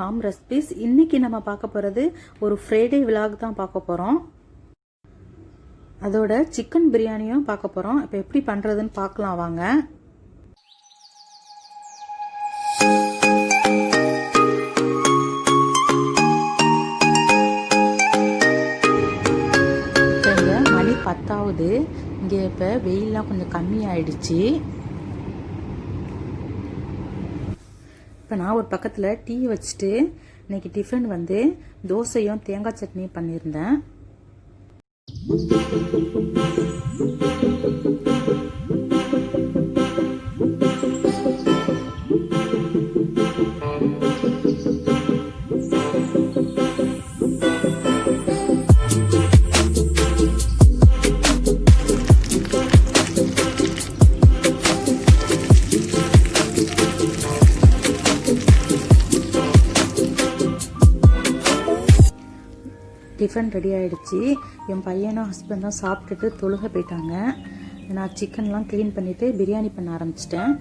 மாம் recipes. இன்றைக்கி நம்ம பார்க்க போகிறது ஒரு ஃப்ரைடே விலாக் தான் பார்க்க போகிறோம். அதோட சிக்கன் பிரியாணியும் பார்க்க போகிறோம். இப்போ எப்படி பண்ணுறதுன்னு பார்க்கலாம் வாங்க. இப்போ இங்கே மணி 10ஆகுது. இங்கே இப்போ வெயிலெலாம் கொஞ்சம் கம்மியாயிடுச்சு. இப்போ நான் ஒரு பக்கத்தில் டீ வச்சுட்டு இன்றைக்கி டிஃபன் வந்து தோசையும் தேங்காய் சட்னியும் பண்ணியிருந்தேன். டிஃபன் ரெடி ஆகிடுச்சு. என் பையனும் ஹஸ்பண்டும் சாப்பிட்டுட்டு தொழுக போயிட்டாங்க. நான் சிக்கன்லாம் க்ளீன் பண்ணிவிட்டு பிரியாணி பண்ண ஆரம்பிச்சிட்டேன்.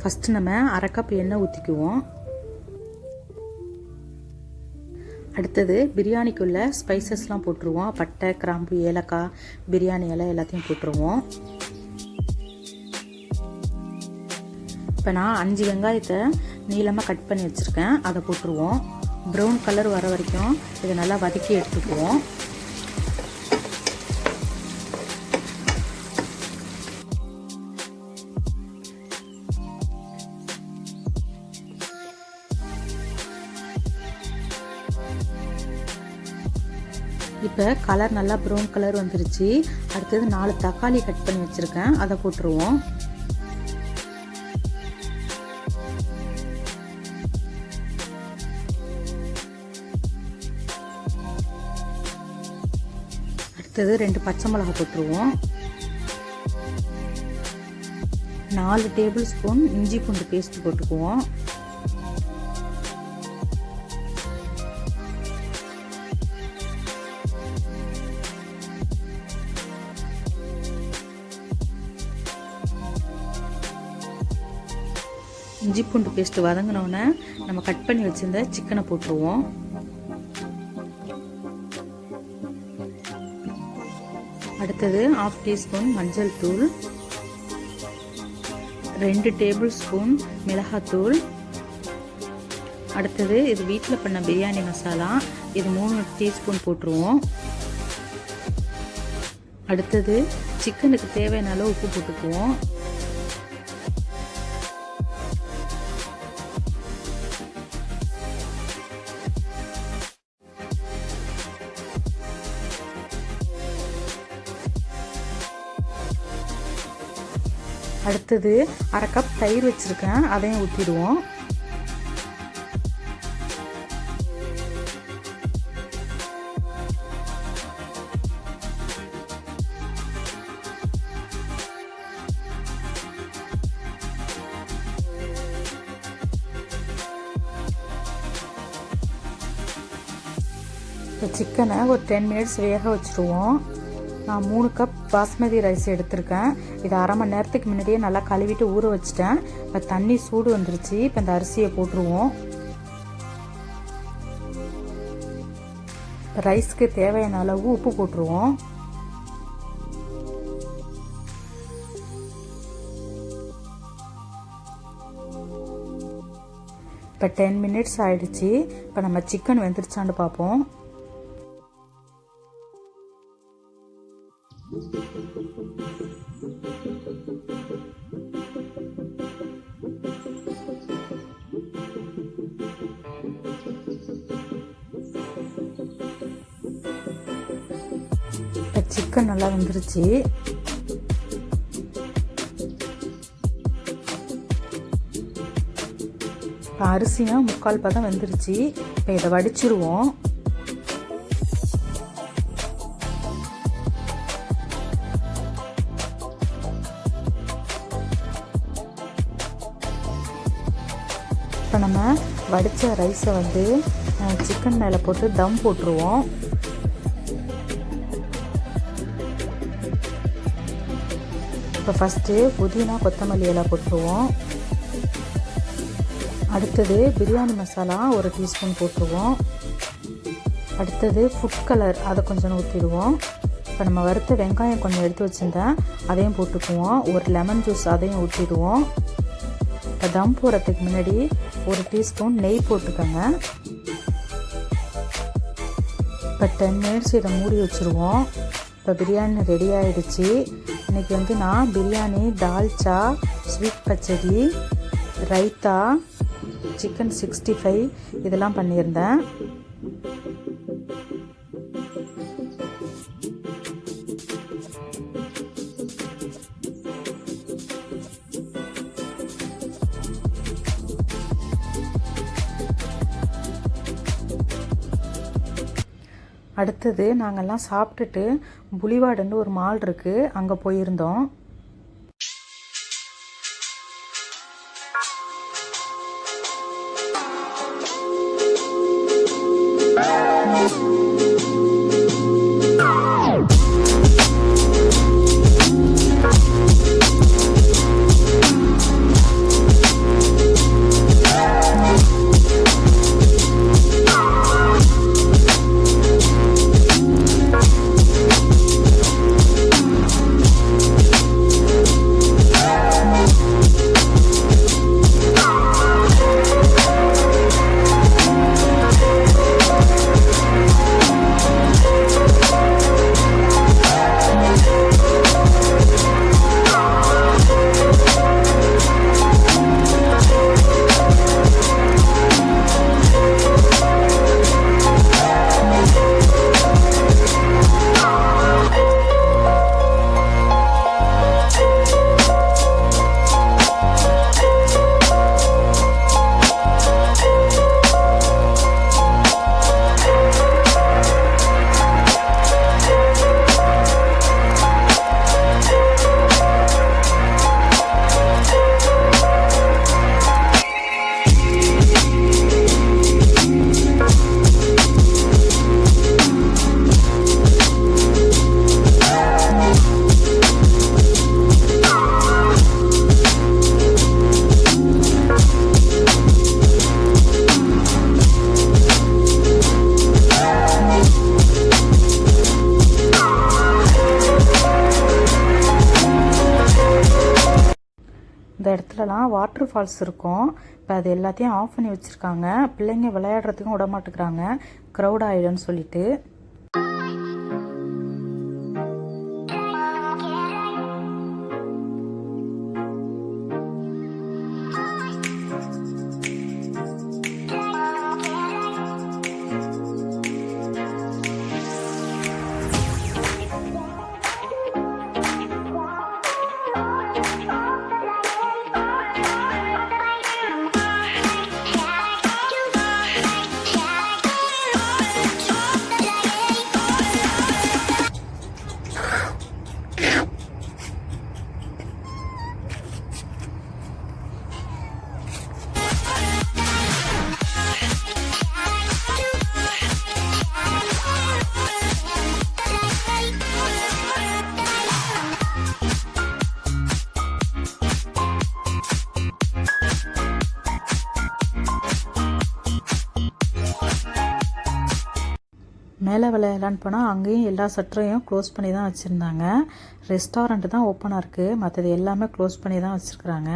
ஃபஸ்ட்டு நம்ம 1/2 கப் எண்ணெய் ஊற்றிக்குவோம். அடுத்தது பிரியாணிக்குள்ளே ஸ்பைசஸ்லாம் போட்டுருவோம். பட்டை, கிராம்பு, ஏலக்காய், பிரியாணி இலை எல்லாத்தையும் போட்டுருவோம். இப்போ நான் 5 வெங்காயத்தை நீளமாக கட் பண்ணி வச்சுருக்கேன். அதை போட்டுருவோம். ப்ரௌன் கலர் வர வரைக்கும் இதை நல்லா வதக்கி எடுத்துக்குவோம். இப்போ கலர் நல்லா ப்ரௌன் கலர் வந்துருச்சு. அடுத்தது 4 தக்காளி கட் பண்ணி வச்சுருக்கேன். அதை போட்டுருவோம். அடுத்தது 2 பச்சை மிளகா போட்டுருவோம். 4 டேபிள் ஸ்பூன் இஞ்சி பூண்டு பேஸ்ட் போட்டுக்குவோம். இஞ்சி பூண்டு பேஸ்ட் வதங்கினோன்னே நம்ம கட் பண்ணி வச்சிருந்த சிக்கனை போட்டுருவோம். அடுத்தது 1/2 டீஸ்பூன் மஞ்சள் தூள், 2 டேபிள் ஸ்பூன் மிளகாத்தூள். அடுத்தது இது வீட்டில் பண்ண பிரியாணி மசாலா, இது 3 டீஸ்பூன் போட்டுருவோம். அடுத்தது சிக்கனுக்கு தேவையான அளவு உப்பு போட்டுக்குவோம். அடுத்தது 1/2 கப் தயிர் வச்சுருக்கேன். அதையும் ஊற்றிடுவோம். இப்போ சிக்கனை ஒரு 10 மினிட்ஸ் வேக வச்சுருவோம். நான் 3 கப் பாஸ்மதி ரைஸ் எடுத்திருக்கேன். இதை 1/2 மணி நேரத்துக்கு முன்னாடியே நல்லா கழுவிட்டு ஊற வச்சுட்டேன். இப்போ தண்ணி சூடு வந்துருச்சு. இப்போ இந்த அரிசியை போட்டுருவோம். இப்போ ரைஸ்க்கு தேவையான அளவு உப்பு போட்டுருவோம். இப்போ 10 மினிட்ஸ் ஆயிடுச்சு. இப்போ நம்ம சிக்கன் வெந்துருச்சான்னு பார்ப்போம். சிக்கன் நல்லா வெந்துருச்சு. அரிசியும் 3/4 பதம் வெந்துருச்சு. இப்போ இதை வடிச்சிருவோம். இப்போ நம்ம வடித்த ரைஸை வந்து சிக்கன் மேலே போட்டு தம் போட்டுருவோம். இப்போ ஃபஸ்ட்டு புதினா கொத்தமல்லி இலை போட்டுருவோம். அடுத்தது பிரியாணி மசாலா 1 டீஸ்பூன் போட்டுருவோம். அடுத்தது ஃபுட் கலர் அதை கொஞ்சம் ஊற்றிடுவோம். இப்போ நம்ம வறுத்த வெங்காயம் கொஞ்சம் எடுத்து வச்சுருந்தேன், அதையும் போட்டுக்குவோம். 1 லெமன் ஜூஸ் அதையும் ஊற்றிடுவோம். இப்போ தம் போடுறதுக்கு முன்னாடி 1 டீஸ்பூன் நெய் போட்டுக்கோங்க. இப்போ 10 மினிட்ஸ் இதை மூடி வச்சுருவோம். இப்போ பிரியாணி ரெடி ஆகிடுச்சு. இன்றைக்கி நான் பிரியாணி, தால்ச்சா, ஸ்வீட் பச்சடி, ரைத்தா, சிக்கன் 65 இதெல்லாம் பண்ணியிருந்தேன். அடுத்தது நாங்கள்லாம் சாப்பிட்டுட்டு புலிவார்டுன்னு ஒரு மால் இருக்குது, அங்கே போயிருந்தோம். இந்த இடத்துலலாம் வாட்டர் ஃபால்ஸ் இருக்கும். இப்போ அது எல்லாத்தையும் ஆஃப் பண்ணி வச்சுருக்காங்க. பிள்ளைங்க விளையாடுறதுக்கும் விட மாட்டேங்கிறாங்க, க்ரௌட் ஆகிடும்னு சொல்லிட்டு. மேலே விளையாடலான்னு போனால் அங்கேயும் எல்லா ஷட்டரையும் க்ளோஸ் பண்ணி தான் வச்சுருந்தாங்க. ரெஸ்டாரண்ட் தான் ஓப்பனாக இருக்குது, மற்றது எல்லாமே க்ளோஸ் பண்ணி தான் வச்சுருக்குறாங்க.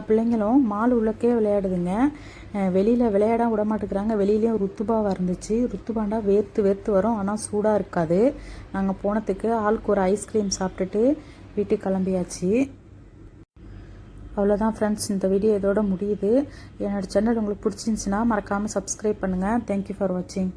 பிள்ளைங்களும் மால் உள்ளக்கே விளையாடுதுங்க. வெளியில் விளையாட விட மாட்டேங்கிறாங்க. வெளியிலேயும் ருத்துபாவாக இருந்துச்சு. ருத்துபாண்டா வேர்த்து வேர்த்து வரும், ஆனால் சூடாக இருக்காது. நாங்கள் போனதுக்கு ஆளுக்கு ஒரு ஐஸ்கிரீம் சாப்பிட்டுட்டு வீட்டுக்கு கிளம்பியாச்சு. அவ்வளோதான் ஃப்ரெண்ட்ஸ், இந்த வீடியோ இதோட முடியுது. என்னோடய சேனல் உங்களுக்கு பிடிச்சிருந்துச்சின்னா மறக்காமல் சப்ஸ்கிரைப் பண்ணுங்கள். தேங்க்யூ ஃபார் வாட்சிங்.